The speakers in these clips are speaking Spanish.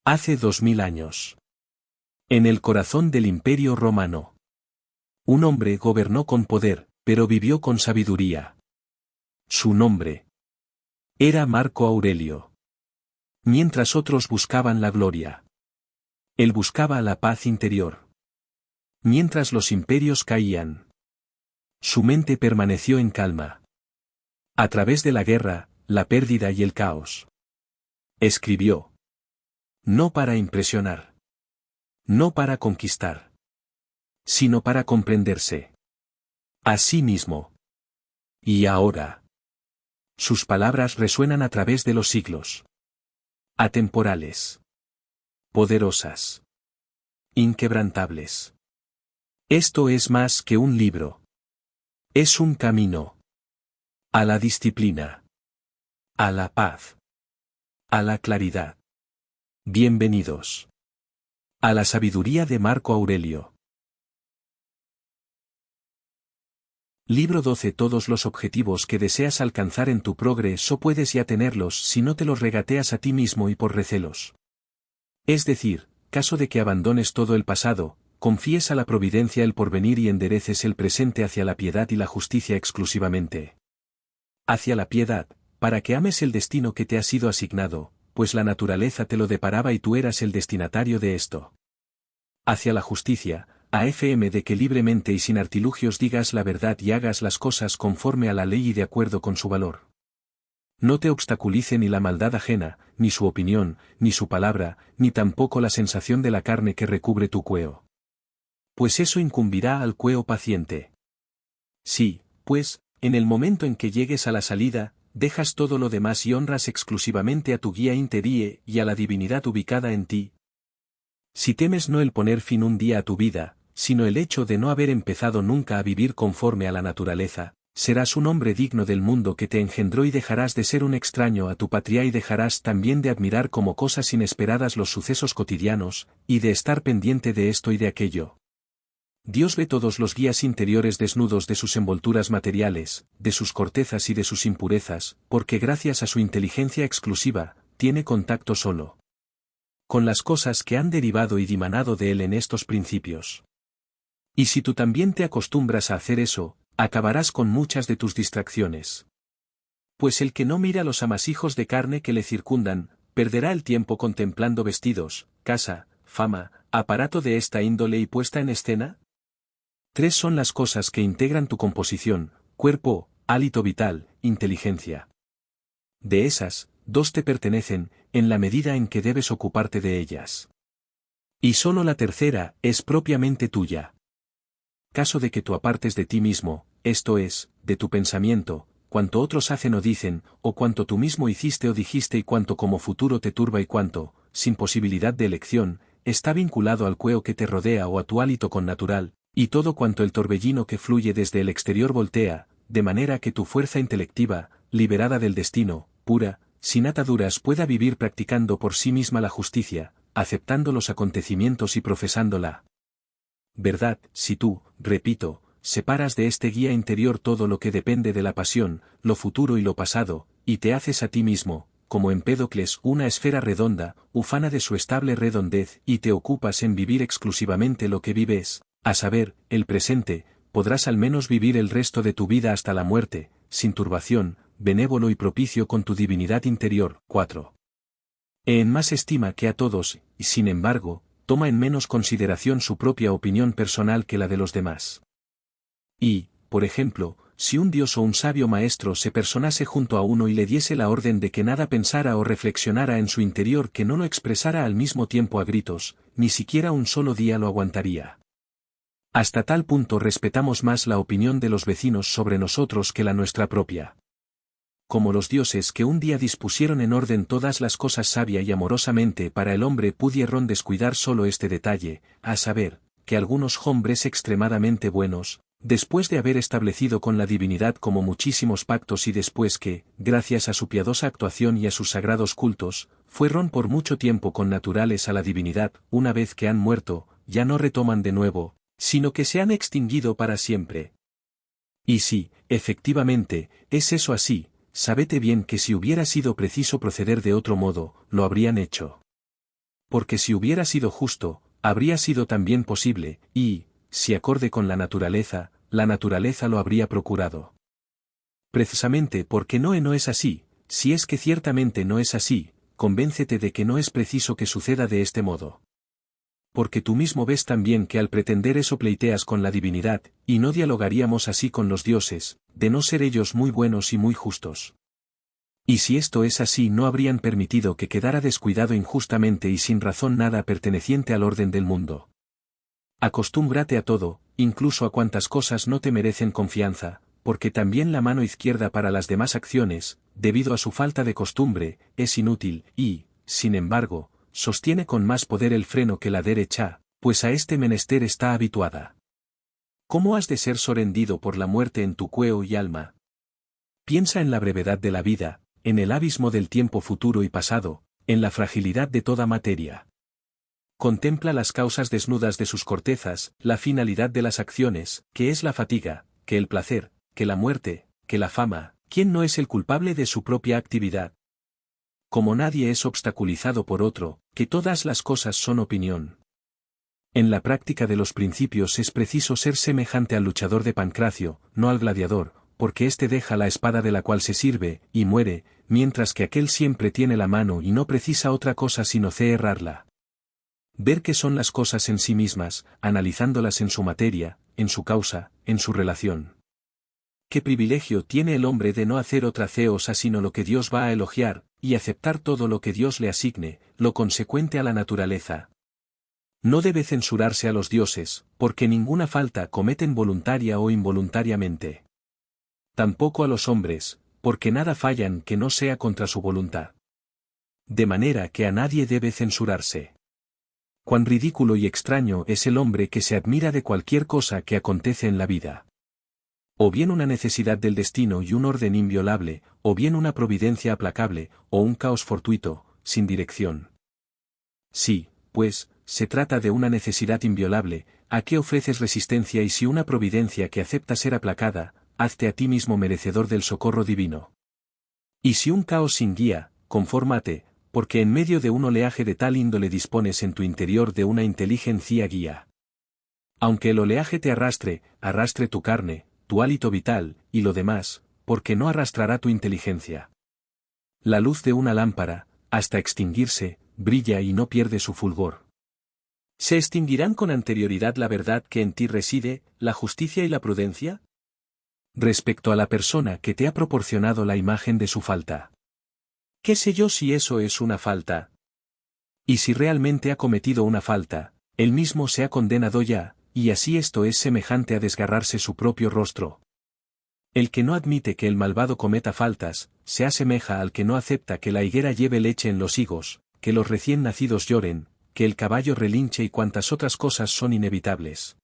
Hace 2000 años. En el corazón del Imperio Romano. Un hombre gobernó con poder, pero vivió con sabiduría. Su nombre era Marco Aurelio. Mientras otros buscaban la gloria, él buscaba la paz interior. Mientras los imperios caían, su mente permaneció en calma. A través de la guerra, la pérdida y el caos. Escribió. No para impresionar. No para conquistar. Sino para comprenderse a sí mismo. Y ahora. Sus palabras resuenan a través de los siglos. Atemporales. Poderosas. Inquebrantables. Esto es más que un libro. Es un camino. A la disciplina. A la paz. A la claridad. Bienvenidos. A la sabiduría de Marco Aurelio. Libro 12. Todos los objetivos que deseas alcanzar en tu progreso puedes ya tenerlos si no te los regateas a ti mismo y por recelos. Es decir, caso de que abandones todo el pasado, confíes a la providencia el porvenir y endereces el presente hacia la piedad y la justicia exclusivamente. Hacia la piedad, para que ames el destino que te ha sido asignado, pues la naturaleza te lo deparaba y tú eras el destinatario de esto. Hacia la justicia, a FM de que libremente y sin artilugios digas la verdad y hagas las cosas conforme a la ley y de acuerdo con su valor. No te obstaculice ni la maldad ajena, ni su opinión, ni su palabra, ni tampoco la sensación de la carne que recubre tu cueo. Pues eso incumbirá al cueo paciente. Sí, pues, en el momento en que llegues a la salida, dejas todo lo demás y honras exclusivamente a tu guía interior y a la divinidad ubicada en ti. Si temes no el poner fin un día a tu vida, sino el hecho de no haber empezado nunca a vivir conforme a la naturaleza, serás un hombre digno del mundo que te engendró y dejarás de ser un extraño a tu patria y dejarás también de admirar como cosas inesperadas los sucesos cotidianos, y de estar pendiente de esto y de aquello. Dios ve todos los guías interiores desnudos de sus envolturas materiales, de sus cortezas y de sus impurezas, porque gracias a su inteligencia exclusiva, tiene contacto solo con las cosas que han derivado y dimanado de él en estos principios. Y si tú también te acostumbras a hacer eso, acabarás con muchas de tus distracciones. Pues el que no mira los amasijos de carne que le circundan, perderá el tiempo contemplando vestidos, casa, fama, aparato de esta índole y puesta en escena. 3 son las cosas que integran tu composición: cuerpo, hálito vital, inteligencia. De esas, 2 te pertenecen, en la medida en que debes ocuparte de ellas. Y solo la tercera es propiamente tuya. Caso de que tú apartes de ti mismo, esto es, de tu pensamiento, cuanto otros hacen o dicen, o cuanto tú mismo hiciste o dijiste y cuanto como futuro te turba y cuanto, sin posibilidad de elección, está vinculado al cueo que te rodea o a tu hálito connatural, y todo cuanto el torbellino que fluye desde el exterior voltea, de manera que tu fuerza intelectiva, liberada del destino, pura, sin ataduras pueda vivir practicando por sí misma la justicia, aceptando los acontecimientos y profesando la verdad. Si tú, repito, separas de este guía interior todo lo que depende de la pasión, lo futuro y lo pasado, y te haces a ti mismo, como Empédocles, una esfera redonda, ufana de su estable redondez, y te ocupas en vivir exclusivamente lo que vives, a saber, el presente, podrás al menos vivir el resto de tu vida hasta la muerte, sin turbación, benévolo y propicio con tu divinidad interior. 4. En más estima que a todos, y sin embargo, toma en menos consideración su propia opinión personal que la de los demás. Y, por ejemplo, si un dios o un sabio maestro se personase junto a uno y le diese la orden de que nada pensara o reflexionara en su interior que no lo expresara al mismo tiempo a gritos, ni siquiera un solo día lo aguantaría. Hasta tal punto respetamos más la opinión de los vecinos sobre nosotros que la nuestra propia. Como los dioses que un día dispusieron en orden todas las cosas sabia y amorosamente para el hombre pudieron descuidar solo este detalle, a saber, que algunos hombres extremadamente buenos, después de haber establecido con la divinidad como muchísimos pactos y después que, gracias a su piadosa actuación y a sus sagrados cultos, fueron por mucho tiempo connaturales a la divinidad, una vez que han muerto, ya no retoman de nuevo, sino que se han extinguido para siempre. Y si, efectivamente, es eso así, sabete bien que si hubiera sido preciso proceder de otro modo, lo habrían hecho. Porque si hubiera sido justo, habría sido también posible, y, si acorde con la naturaleza lo habría procurado. Precisamente porque no es así, si es que ciertamente no es así, convéncete de que no es preciso que suceda de este modo. Porque tú mismo ves también que al pretender eso pleiteas con la divinidad, y no dialogaríamos así con los dioses, de no ser ellos muy buenos y muy justos. Y si esto es así no habrían permitido que quedara descuidado injustamente y sin razón nada perteneciente al orden del mundo. Acostúmbrate a todo, incluso a cuantas cosas no te merecen confianza, porque también la mano izquierda para las demás acciones, debido a su falta de costumbre, es inútil, y, sin embargo, sostiene con más poder el freno que la derecha, pues a este menester está habituada. ¿Cómo has de ser sorprendido por la muerte en tu cuerpo y alma? Piensa en la brevedad de la vida, en el abismo del tiempo futuro y pasado, en la fragilidad de toda materia. Contempla las causas desnudas de sus cortezas, la finalidad de las acciones, que es la fatiga, que el placer, que la muerte, que la fama. ¿Quién no es el culpable de su propia actividad? Como nadie es obstaculizado por otro, que todas las cosas son opinión. En la práctica de los principios es preciso ser semejante al luchador de Pancracio, no al gladiador, porque éste deja la espada de la cual se sirve, y muere, mientras que aquel siempre tiene la mano y no precisa otra cosa sino cerrarla. Ver qué son las cosas en sí mismas, analizándolas en su materia, en su causa, en su relación. ¿Qué privilegio tiene el hombre de no hacer otra cosa sino lo que Dios va a elogiar, y aceptar todo lo que Dios le asigne, lo consecuente a la naturaleza? No debe censurarse a los dioses, porque ninguna falta cometen voluntaria o involuntariamente. Tampoco a los hombres, porque nada fallan que no sea contra su voluntad. De manera que a nadie debe censurarse. Cuán ridículo y extraño es el hombre que se admira de cualquier cosa que acontece en la vida. O bien una necesidad del destino y un orden inviolable, o bien una providencia aplacable, o un caos fortuito, sin dirección. Sí, pues, se trata de una necesidad inviolable, ¿a qué ofreces resistencia? Y si una providencia que acepta ser aplacada, hazte a ti mismo merecedor del socorro divino. Y si un caos sin guía, confórmate, porque en medio de un oleaje de tal índole dispones en tu interior de una inteligencia guía. Aunque el oleaje te arrastre tu carne, tu hálito vital, y lo demás, porque no arrastrará tu inteligencia. La luz de una lámpara, hasta extinguirse, brilla y no pierde su fulgor. ¿Se extinguirán con anterioridad la verdad que en ti reside, la justicia y la prudencia? Respecto a la persona que te ha proporcionado la imagen de su falta. ¿Qué sé yo si eso es una falta? Y si realmente ha cometido una falta, él mismo se ha condenado ya, y así esto es semejante a desgarrarse su propio rostro. El que no admite que el malvado cometa faltas, se asemeja al que no acepta que la higuera lleve leche en los higos, que los recién nacidos lloren, que el caballo relinche y cuantas otras cosas son inevitables.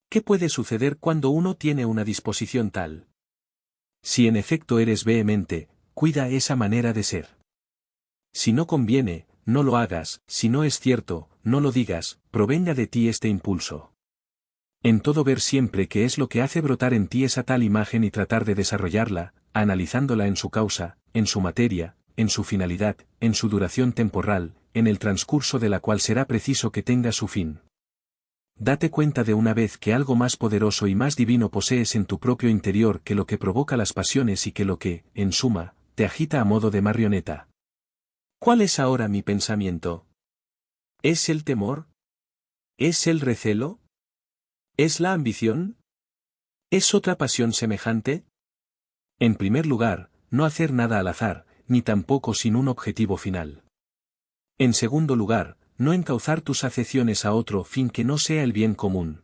¿Qué puede suceder cuando uno tiene una disposición tal? Si en efecto eres vehemente, cuida esa manera de ser. Si no conviene, no lo hagas, si no es cierto, no lo digas, provenga de ti este impulso. En todo ver siempre qué es lo que hace brotar en ti esa tal imagen y tratar de desarrollarla, analizándola en su causa, en su materia, en su finalidad, en su duración temporal, en el transcurso de la cual será preciso que tenga su fin. Date cuenta de una vez que algo más poderoso y más divino posees en tu propio interior que lo que provoca las pasiones y que lo que, en suma, te agita a modo de marioneta. ¿Cuál es ahora mi pensamiento? ¿Es el temor? ¿Es el recelo? ¿Es la ambición? ¿Es otra pasión semejante? En primer lugar, no hacer nada al azar, ni tampoco sin un objetivo final. En segundo lugar, no encauzar tus afecciones a otro fin que no sea el bien común.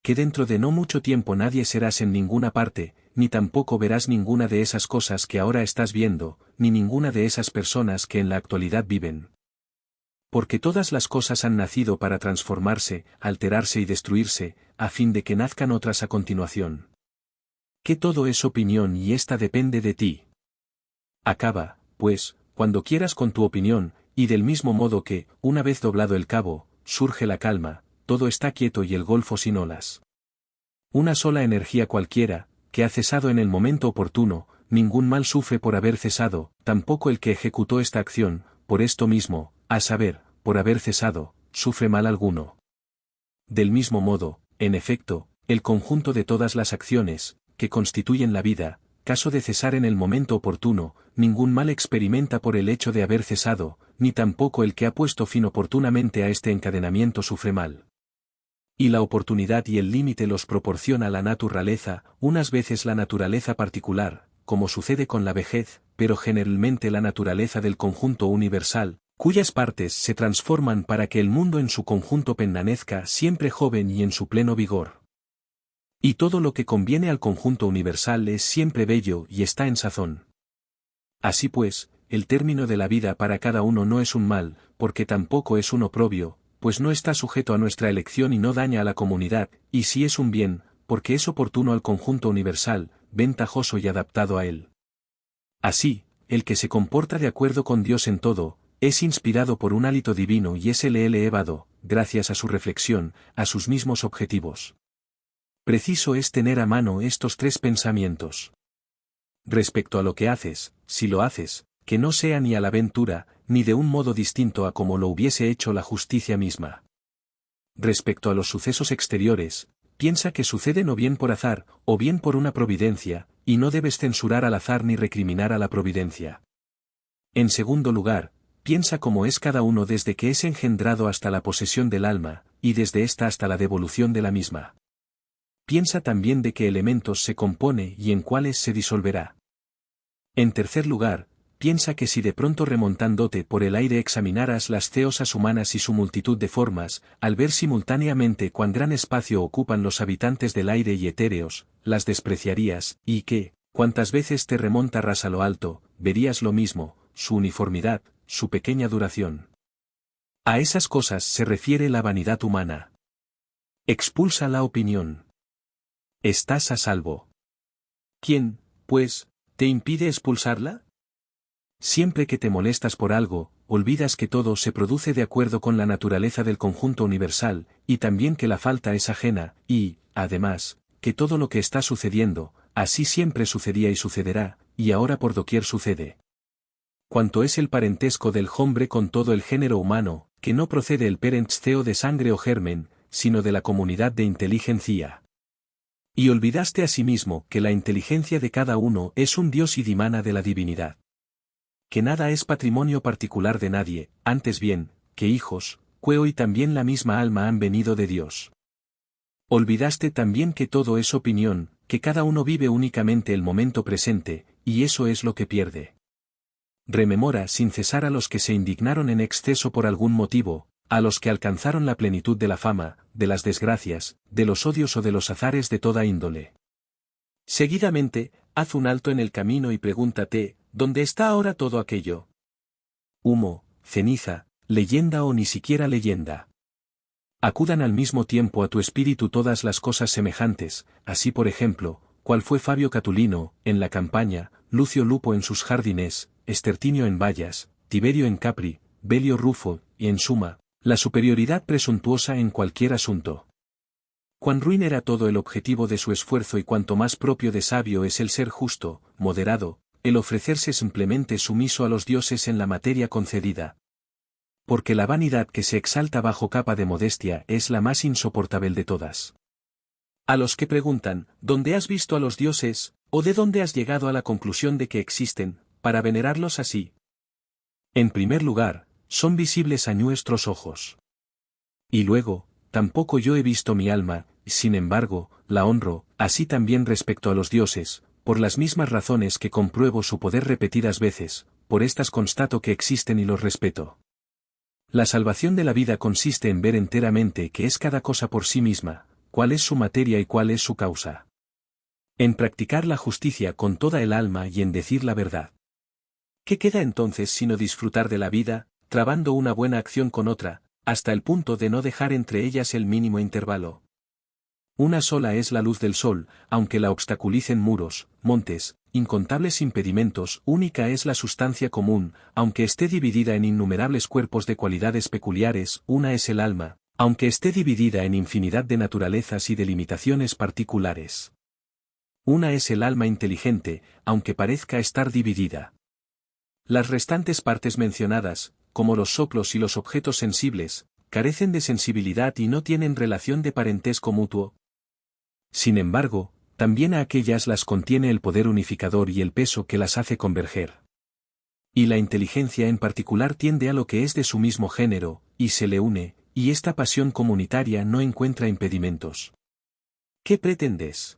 Que dentro de no mucho tiempo nadie serás en ninguna parte, ni tampoco verás ninguna de esas cosas que ahora estás viendo, ni ninguna de esas personas que en la actualidad viven. Porque todas las cosas han nacido para transformarse, alterarse y destruirse, a fin de que nazcan otras a continuación. Que todo es opinión y ésta depende de ti. Acaba, pues, cuando quieras con tu opinión, y del mismo modo que, una vez doblado el cabo, surge la calma, todo está quieto y el golfo sin olas. Una sola energía cualquiera, que ha cesado en el momento oportuno, ningún mal sufre por haber cesado, tampoco el que ejecutó esta acción, por esto mismo, a saber, por haber cesado, sufre mal alguno. Del mismo modo, en efecto, el conjunto de todas las acciones, que constituyen la vida, caso de cesar en el momento oportuno, ningún mal experimenta por el hecho de haber cesado, ni tampoco el que ha puesto fin oportunamente a este encadenamiento sufre mal. Y la oportunidad y el límite los proporciona la naturaleza, unas veces la naturaleza particular, como sucede con la vejez, pero generalmente la naturaleza del conjunto universal, cuyas partes se transforman para que el mundo en su conjunto permanezca siempre joven y en su pleno vigor. Y todo lo que conviene al conjunto universal es siempre bello y está en sazón. Así pues, el término de la vida para cada uno no es un mal, porque tampoco es un oprobio, pues no está sujeto a nuestra elección y no daña a la comunidad, y sí es un bien, porque es oportuno al conjunto universal, ventajoso y adaptado a él. Así, el que se comporta de acuerdo con Dios en todo, es inspirado por un hálito divino y es elevado, gracias a su reflexión, a sus mismos objetivos. Preciso es tener a mano estos tres pensamientos. Respecto a lo que haces, si lo haces, que no sea ni a la ventura, ni de un modo distinto a como lo hubiese hecho la justicia misma. Respecto a los sucesos exteriores, piensa que suceden o bien por azar, o bien por una providencia, y no debes censurar al azar ni recriminar a la providencia. En segundo lugar, piensa cómo es cada uno desde que es engendrado hasta la posesión del alma, y desde ésta hasta la devolución de la misma. Piensa también de qué elementos se compone y en cuáles se disolverá. En tercer lugar, piensa que si de pronto remontándote por el aire examinaras las ceosas humanas y su multitud de formas, al ver simultáneamente cuán gran espacio ocupan los habitantes del aire y etéreos, las despreciarías, y que, cuantas veces te remontaras a lo alto, verías lo mismo, su uniformidad, su pequeña duración. A esas cosas se refiere la vanidad humana. Expulsa la opinión. Estás a salvo. ¿Quién, pues, te impide expulsarla? Siempre que te molestas por algo, olvidas que todo se produce de acuerdo con la naturaleza del conjunto universal, y también que la falta es ajena, y, además, que todo lo que está sucediendo, así siempre sucedía y sucederá, y ahora por doquier sucede. Cuanto es el parentesco del hombre con todo el género humano, que no procede el parentesco de sangre o germen, sino de la comunidad de inteligencia. Y olvidaste asimismo que la inteligencia de cada uno es un Dios y dimana de la divinidad. Que nada es patrimonio particular de nadie, antes bien, que hijos, cueo y también la misma alma han venido de Dios. Olvidaste también que todo es opinión, que cada uno vive únicamente el momento presente, y eso es lo que pierde. Rememora sin cesar a los que se indignaron en exceso por algún motivo, a los que alcanzaron la plenitud de la fama, de las desgracias, de los odios o de los azares de toda índole. Seguidamente, haz un alto en el camino y pregúntate, ¿dónde está ahora todo aquello? Humo, ceniza, leyenda o ni siquiera leyenda. Acudan al mismo tiempo a tu espíritu todas las cosas semejantes, así por ejemplo, cual fue Fabio Catulino, en la campaña, Lucio Lupo en sus jardines, Estertinio en Vallas, Tiberio en Capri, Belio Rufo, y en suma, la superioridad presuntuosa en cualquier asunto. Cuán ruin era todo el objetivo de su esfuerzo y cuanto más propio de sabio es el ser justo, moderado, el ofrecerse simplemente sumiso a los dioses en la materia concedida. Porque la vanidad que se exalta bajo capa de modestia es la más insoportable de todas. A los que preguntan, ¿dónde has visto a los dioses, o de dónde has llegado a la conclusión de que existen, para venerarlos así? En primer lugar, son visibles a nuestros ojos. Y luego, tampoco yo he visto mi alma, sin embargo, la honro, así también respecto a los dioses, por las mismas razones que compruebo su poder repetidas veces, por estas constato que existen y los respeto. La salvación de la vida consiste en ver enteramente qué es cada cosa por sí misma, cuál es su materia y cuál es su causa. En practicar la justicia con toda el alma y en decir la verdad. ¿Qué queda entonces sino disfrutar de la vida, trabando una buena acción con otra, hasta el punto de no dejar entre ellas el mínimo intervalo? Una sola es la luz del sol, aunque la obstaculicen muros, montes, incontables impedimentos, única es la sustancia común, aunque esté dividida en innumerables cuerpos de cualidades peculiares, una es el alma, aunque esté dividida en infinidad de naturalezas y de limitaciones particulares. Una es el alma inteligente, aunque parezca estar dividida. Las restantes partes mencionadas, como los soplos y los objetos sensibles, carecen de sensibilidad y no tienen relación de parentesco mutuo. Sin embargo, también a aquellas las contiene el poder unificador y el peso que las hace converger. Y la inteligencia en particular tiende a lo que es de su mismo género, y se le une, y esta pasión comunitaria no encuentra impedimentos. ¿Qué pretendes?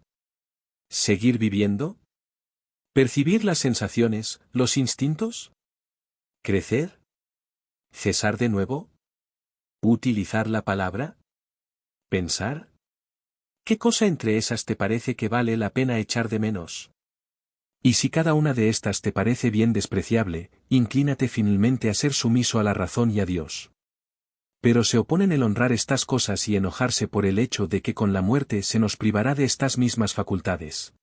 ¿Seguir viviendo? ¿Percibir las sensaciones, los instintos? ¿Crecer? ¿Cesar de nuevo? ¿Utilizar la palabra? ¿Pensar? ¿Qué cosa entre esas te parece que vale la pena echar de menos? Y si cada una de estas te parece bien despreciable, inclínate finalmente a ser sumiso a la razón y a Dios. Pero se oponen el honrar estas cosas y enojarse por el hecho de que con la muerte se nos privará de estas mismas facultades.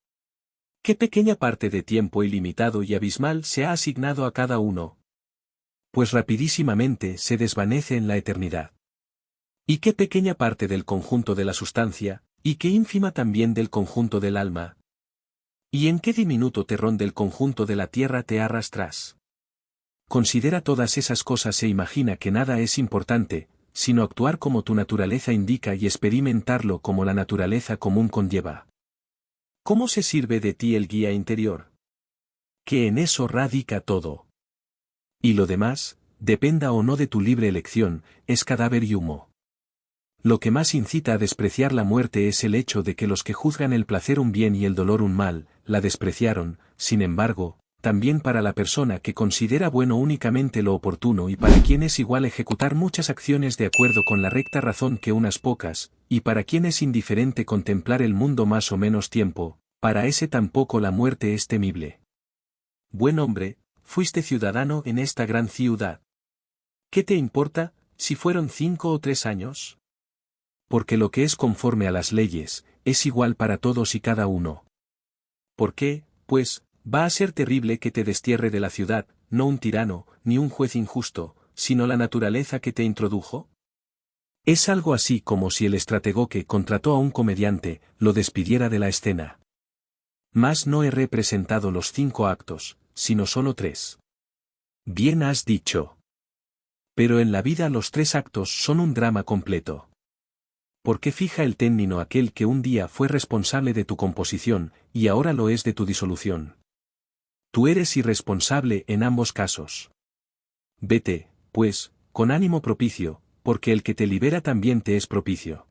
¿Qué pequeña parte de tiempo ilimitado y abismal se ha asignado a cada uno? Pues rapidísimamente se desvanece en la eternidad. ¿Y qué pequeña parte del conjunto de la sustancia, y qué ínfima también del conjunto del alma? ¿Y en qué diminuto terrón del conjunto de la tierra te arrastras? Considera todas esas cosas e imagina que nada es importante, sino actuar como tu naturaleza indica y experimentarlo como la naturaleza común conlleva. ¿Cómo se sirve de ti el guía interior? Que en eso radica todo. Y lo demás, dependa o no de tu libre elección, es cadáver y humo. Lo que más incita a despreciar la muerte es el hecho de que los que juzgan el placer un bien y el dolor un mal, la despreciaron. Sin embargo, también para la persona que considera bueno únicamente lo oportuno y para quien es igual ejecutar muchas acciones de acuerdo con la recta razón que unas pocas, y para quien es indiferente contemplar el mundo más o menos tiempo, para ese tampoco la muerte es temible. Buen hombre, fuiste ciudadano en esta gran ciudad. ¿Qué te importa, si fueron 5 o 3 años? Porque lo que es conforme a las leyes, es igual para todos y cada uno. ¿Por qué, pues, va a ser terrible que te destierre de la ciudad, no un tirano, ni un juez injusto, sino la naturaleza que te introdujo? Es algo así como si el estratego que contrató a un comediante, lo despidiera de la escena. Mas no he representado los 5 actos, sino solo 3. Bien has dicho. Pero en la vida los 3 actos son un drama completo. ¿Por qué fija el término aquel que un día fue responsable de tu composición, y ahora lo es de tu disolución? Tú eres irresponsable en ambos casos. Vete, pues, con ánimo propicio, porque el que te libera también te es propicio.